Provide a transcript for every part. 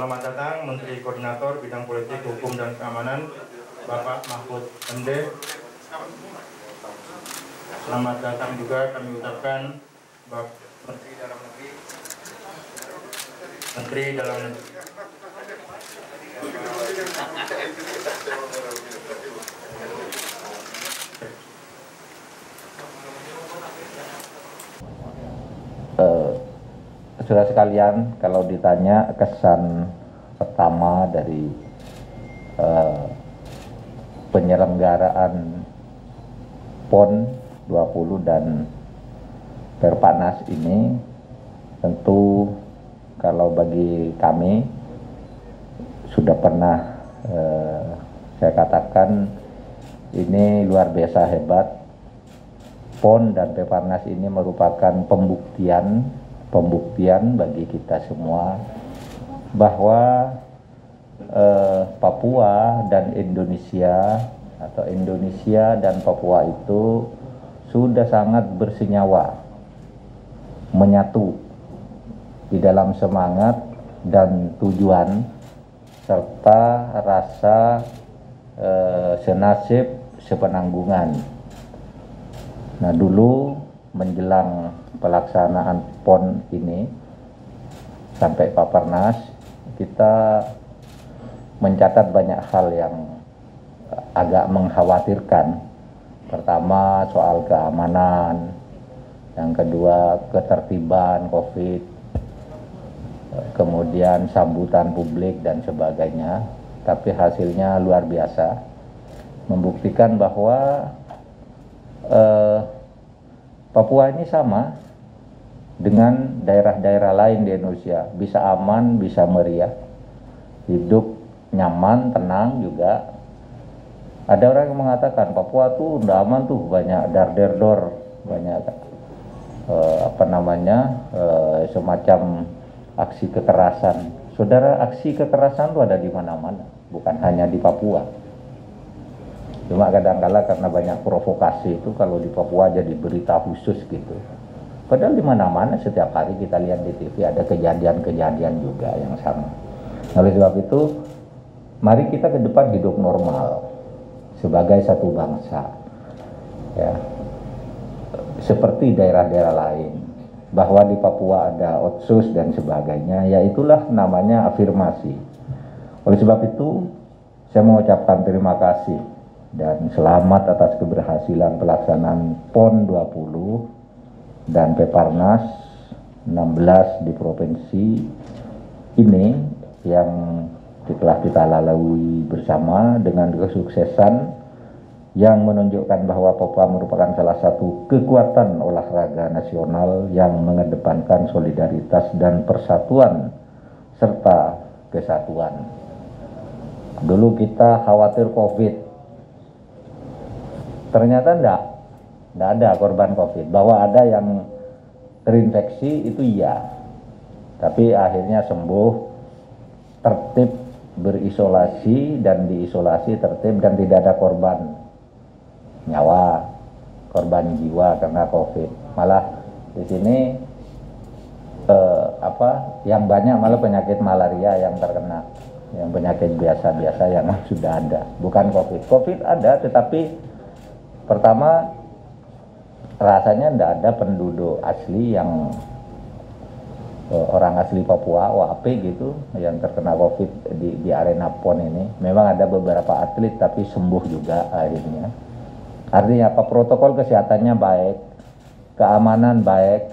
Selamat datang Menteri Koordinator Bidang Politik, Hukum, dan Keamanan, Bapak Mahfud MD. Selamat datang juga kami ucapkan Bapak Menteri Dalam Negeri. Saudara sekalian, kalau ditanya kesan pertama dari penyelenggaraan PON 20 dan Perpanas ini, tentu kalau bagi kami sudah pernah saya katakan ini luar biasa hebat. PON dan Perpanas ini merupakan pembuktian bagi kita semua bahwa Papua dan Indonesia atau Indonesia dan Papua itu sudah sangat bersenyawa, menyatu di dalam semangat dan tujuan serta rasa senasib sepenanggungan. Nah, dulu menjelang pelaksanaan PON ini sampai Papernas, kita mencatat banyak hal yang agak mengkhawatirkan. Pertama, soal keamanan, yang kedua ketertiban COVID, kemudian sambutan publik dan sebagainya. Tapi hasilnya luar biasa, membuktikan bahwa Papua ini sama dengan daerah-daerah lain di Indonesia, bisa aman, bisa meriah, hidup nyaman, tenang juga. Ada orang yang mengatakan Papua tuh udah aman tuh, banyak dar-der-dor, banyak semacam aksi kekerasan. Saudara, aksi kekerasan tuh ada di mana-mana, bukan hanya di Papua. Cuma kadang-kala karena banyak provokasi itu kalau di Papua jadi berita khusus gitu. Padahal di mana-mana setiap hari kita lihat di TV ada kejadian-kejadian juga yang sama. Oleh sebab itu, mari kita ke depan hidup normal sebagai satu bangsa, ya, seperti daerah-daerah lain. Bahwa di Papua ada otsus dan sebagainya, ya itulah namanya afirmasi. Oleh sebab itu, saya mengucapkan terima kasih dan selamat atas keberhasilan pelaksanaan PON 20 dan Peparnas 16 di provinsi ini yang telah kita lalui bersama dengan kesuksesan yang menunjukkan bahwa Papua merupakan salah satu kekuatan olahraga nasional yang mengedepankan solidaritas dan persatuan serta kesatuan. Dulu kita khawatir COVID, ternyata enggak ada korban COVID. Bahwa ada yang terinfeksi itu iya, tapi akhirnya sembuh, tertib berisolasi dan diisolasi tertib dan tidak ada korban nyawa, korban jiwa karena COVID. Malah di sini yang banyak malah penyakit malaria yang terkena, yang penyakit biasa-biasa yang sudah ada, bukan COVID. COVID ada, tetapi pertama rasanya tidak ada penduduk asli yang orang asli Papua, OAP gitu, yang terkena COVID di arena PON ini. Memang ada beberapa atlet tapi sembuh juga akhirnya. Artinya apa? Protokol kesehatannya baik, keamanan baik,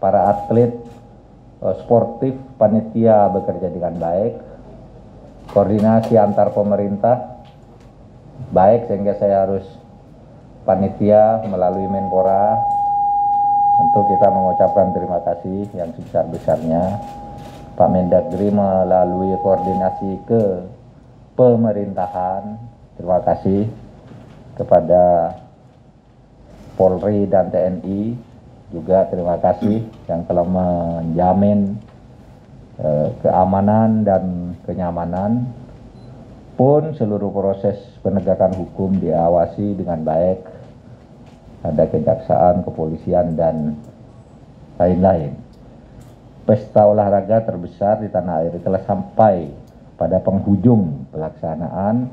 para atlet sportif, panitia bekerja dengan baik, koordinasi antar pemerintah baik, sehingga saya harus panitia melalui Menpora untuk kita mengucapkan terima kasih yang sebesar-besarnya. Pak Mendagri melalui koordinasi ke pemerintahan, terima kasih kepada Polri dan TNI juga, terima kasih yang telah menjamin keamanan dan kenyamanan. Pun seluruh proses penegakan hukum diawasi dengan baik, ada kejaksaan, kepolisian, dan lain-lain. pesta olahraga terbesar di tanah air telah sampai pada penghujung pelaksanaan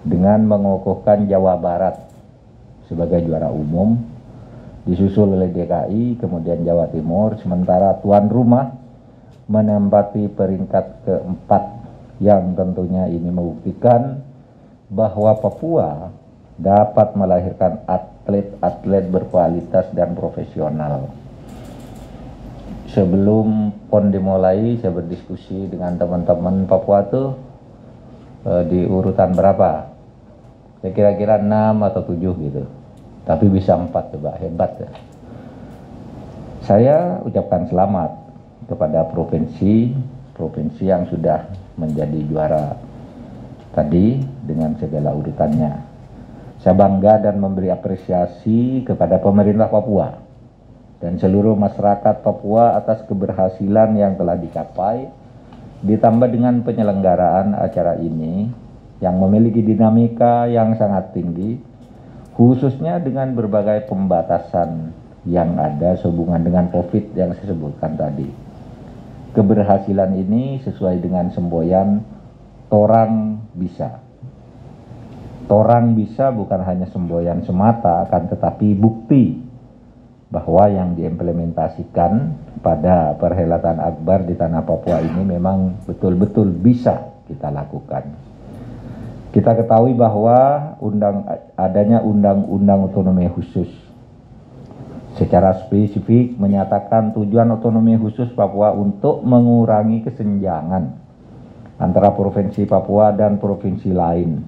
dengan mengukuhkan Jawa Barat sebagai juara umum, disusul oleh DKI, kemudian Jawa Timur, sementara tuan rumah menempati peringkat keempat, yang tentunya ini membuktikan bahwa Papua dapat melahirkan atlet-atlet berkualitas dan profesional. Sebelum PON dimulai, saya berdiskusi dengan teman-teman Papua tuh di urutan berapa? Saya kira-kira 6 atau 7 gitu. Tapi bisa 4 coba, hebat ya. Saya ucapkan selamat kepada provinsi yang sudah menjadi juara tadi dengan segala urutannya. Saya bangga dan memberi apresiasi kepada pemerintah Papua dan seluruh masyarakat Papua atas keberhasilan yang telah dicapai, ditambah dengan penyelenggaraan acara ini yang memiliki dinamika yang sangat tinggi, khususnya dengan berbagai pembatasan yang ada sehubungan dengan COVID yang saya sebutkan tadi. Keberhasilan ini sesuai dengan semboyan Torang Bisa. Torang bisa bukan hanya semboyan semata, akan tetapi bukti bahwa yang diimplementasikan pada perhelatan akbar di tanah Papua ini memang betul-betul bisa kita lakukan. Kita ketahui bahwa adanya undang-undang otonomi khusus secara spesifik menyatakan tujuan otonomi khusus Papua untuk mengurangi kesenjangan antara provinsi Papua dan provinsi lain,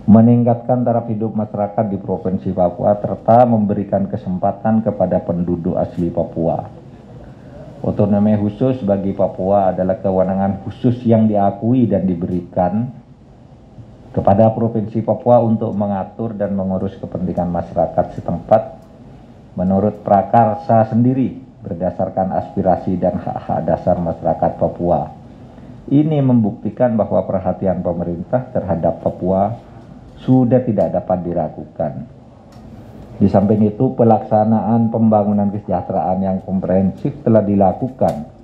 meningkatkan taraf hidup masyarakat di provinsi Papua, serta memberikan kesempatan kepada penduduk asli Papua. Otonomi khusus bagi Papua adalah kewenangan khusus yang diakui dan diberikan kepada provinsi Papua untuk mengatur dan mengurus kepentingan masyarakat setempat menurut prakarsa sendiri berdasarkan aspirasi dan hak-hak dasar masyarakat Papua. Ini membuktikan bahwa perhatian pemerintah terhadap Papua sudah tidak dapat diragukan. Di samping itu, pelaksanaan pembangunan kesejahteraan yang komprehensif telah dilakukan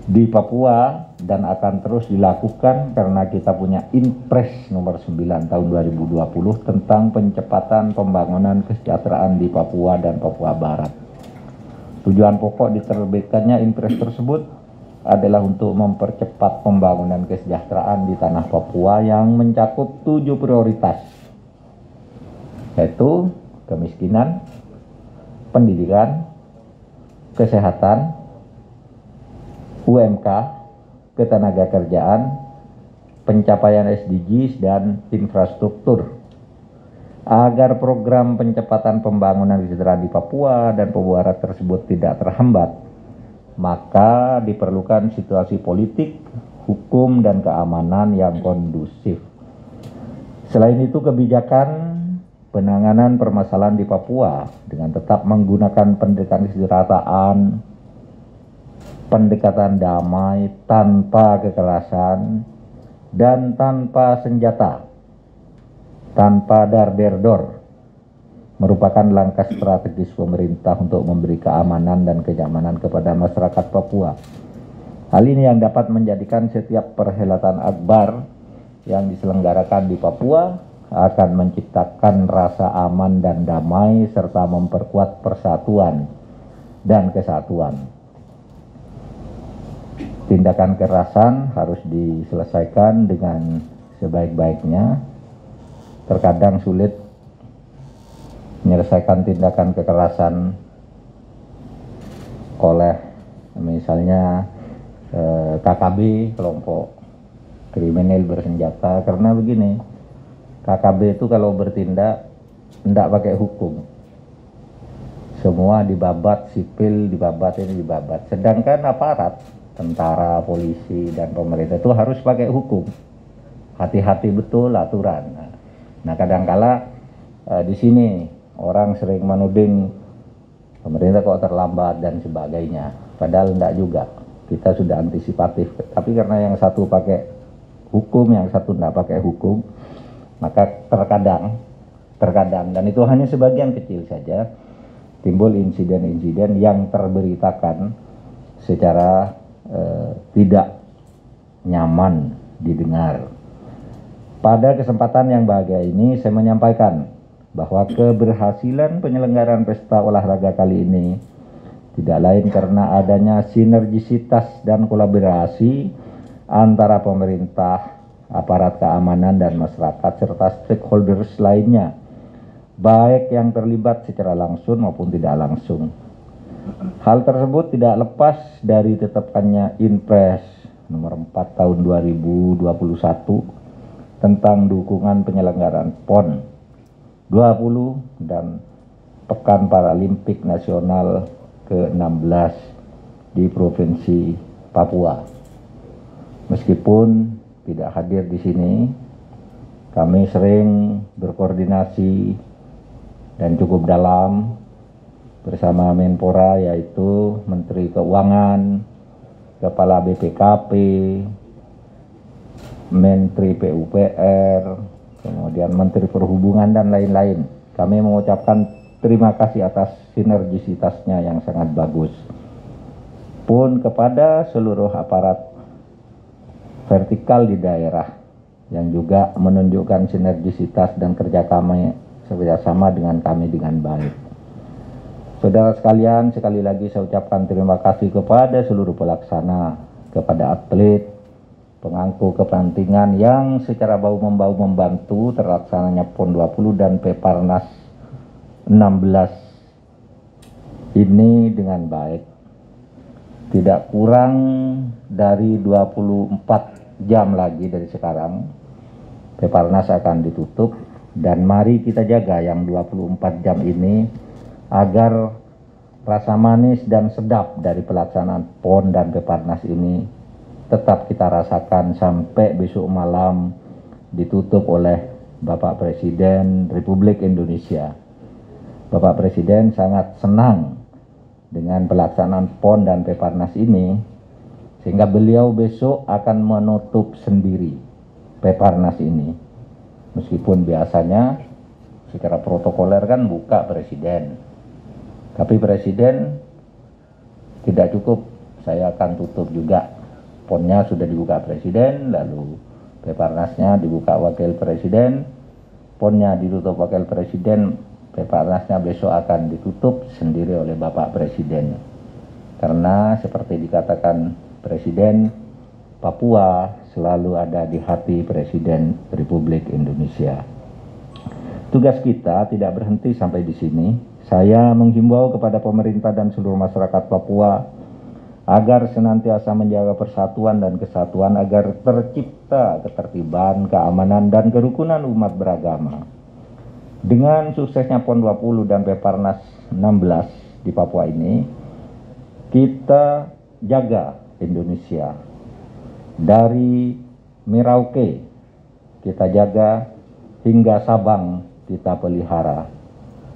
di Papua dan akan terus dilakukan karena kita punya Inpres nomor 9 tahun 2020 tentang pencepatan pembangunan kesejahteraan di Papua dan Papua Barat. Tujuan pokok diterbitkannya Inpres tersebut adalah untuk mempercepat pembangunan kesejahteraan di tanah Papua yang mencakup 7 prioritas, yaitu kemiskinan, pendidikan, kesehatan, UMK, ketenagakerjaan, pencapaian SDGs, dan infrastruktur. Agar program pencepatan pembangunan kesejahteraan di Papua dan Papua Barat tersebut tidak terhambat, maka diperlukan situasi politik, hukum, dan keamanan yang kondusif. Selain itu, kebijakan penanganan permasalahan di Papua dengan tetap menggunakan pendekatan kesejahteraan, pendekatan damai, tanpa kekerasan, dan tanpa senjata, tanpa dar-der-dor, merupakan langkah strategis pemerintah untuk memberi keamanan dan kenyamanan kepada masyarakat Papua. Hal ini yang dapat menjadikan setiap perhelatan akbar yang diselenggarakan di Papua akan menciptakan rasa aman dan damai serta memperkuat persatuan dan kesatuan. Tindakan kekerasan harus diselesaikan dengan sebaik-baiknya. Terkadang sulit menyelesaikan tindakan kekerasan oleh misalnya KKB, kelompok kriminal bersenjata, karena begini, KKB itu kalau bertindak tidak pakai hukum, semua dibabat, sipil dibabat, ini dibabat. Sedangkan aparat, tentara, polisi, dan pemerintah itu harus pakai hukum, hati-hati betul aturan. Nah kadangkala di sini orang sering menuding pemerintah kok terlambat dan sebagainya, padahal enggak juga. Kita sudah antisipatif, tapi karena yang satu pakai hukum, yang satu enggak pakai hukum, maka terkadang, dan itu hanya sebagian kecil saja, timbul insiden-insiden yang terberitakan secara tidak nyaman didengar. Pada kesempatan yang bahagia ini saya menyampaikan bahwa keberhasilan penyelenggaraan pesta olahraga kali ini tidak lain karena adanya sinergisitas dan kolaborasi antara pemerintah, aparat keamanan dan masyarakat serta stakeholders lainnya, baik yang terlibat secara langsung maupun tidak langsung. Hal tersebut tidak lepas dari ditetapkannya Inpres nomor 4 tahun 2021 tentang dukungan penyelenggaraan PON 20 dan Pekan Paralimpik Nasional ke-16 di Provinsi Papua. Meskipun tidak hadir di sini, kami sering berkoordinasi dan cukup dalam bersama Menpora, yaitu Menteri Keuangan, Kepala BPKP, Menteri PUPR, kemudian Menteri Perhubungan dan lain-lain. Kami mengucapkan terima kasih atas sinergisitasnya yang sangat bagus. Pun kepada seluruh aparat vertikal di daerah yang juga menunjukkan sinergisitas dan kerjasama dengan kami dengan baik. Saudara sekalian, sekali lagi saya ucapkan terima kasih kepada seluruh pelaksana, kepada atlet, pengangku kepentingan yang secara bahu-membahu membantu terlaksananya PON 20 dan Peparnas 16 ini dengan baik. Tidak kurang dari 24 jam lagi dari sekarang Peparnas akan ditutup, dan mari kita jaga yang 24 jam ini agar rasa manis dan sedap dari pelaksanaan PON dan Peparnas ini tetap kita rasakan sampai besok malam ditutup oleh Bapak Presiden Republik Indonesia. Bapak Presiden sangat senang dengan pelaksanaan PON dan Peparnas ini, sehingga beliau besok akan menutup sendiri Peparnas ini. Meskipun biasanya secara protokoler kan buka Presiden, tapi Presiden tidak cukup, saya akan tutup juga. PON-nya sudah dibuka Presiden, lalu Peparnasnya dibuka Wakil Presiden, PON-nya ditutup Wakil Presiden, Peparnasnya besok akan ditutup sendiri oleh Bapak Presiden. Karena seperti dikatakan Presiden, Papua selalu ada di hati Presiden Republik Indonesia. Tugas kita tidak berhenti sampai di sini. Saya menghimbau kepada pemerintah dan seluruh masyarakat Papua agar senantiasa menjaga persatuan dan kesatuan agar tercipta ketertiban, keamanan, dan kerukunan umat beragama. Dengan suksesnya PON 20 dan Peparnas 16 di Papua ini, kita jaga Indonesia. Dari Merauke kita jaga hingga Sabang kita pelihara.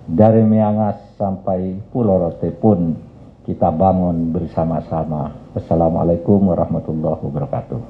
Dari Miangas sampai Pulau Rote pun kita bangun bersama-sama. Wassalamualaikum warahmatullahi wabarakatuh.